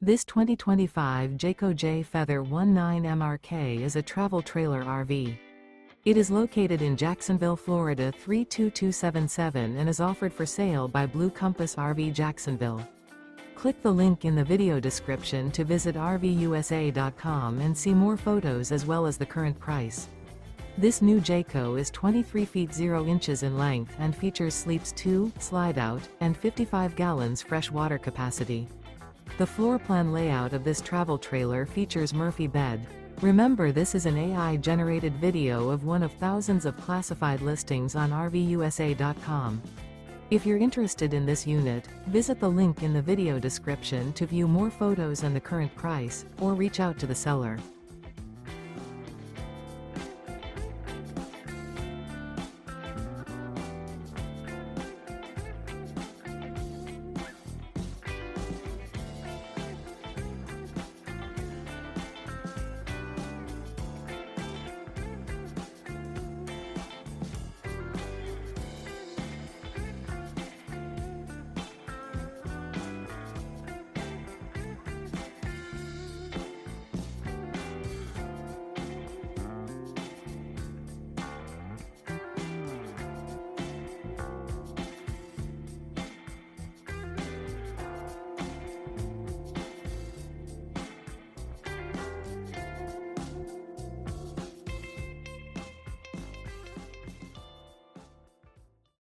This 2025 Jayco Jay Feather 19MRK is a travel trailer RV. It is located in Jacksonville, Florida 32277 and is offered for sale by Blue Compass RV Jacksonville. Click the link in the video description to visit RVUSA.com and see more photos as well as the current price. This new Jayco is 23 feet 0 inches in length and features sleeps 2, slide-out, and 55 gallons fresh water capacity. The floor plan layout of this travel trailer features Murphy bed. Remember, this is an AI-generated video of one of thousands of classified listings on RVUSA.com. If you're interested in this unit, visit the link in the video description to view more photos and the current price, or reach out to the seller.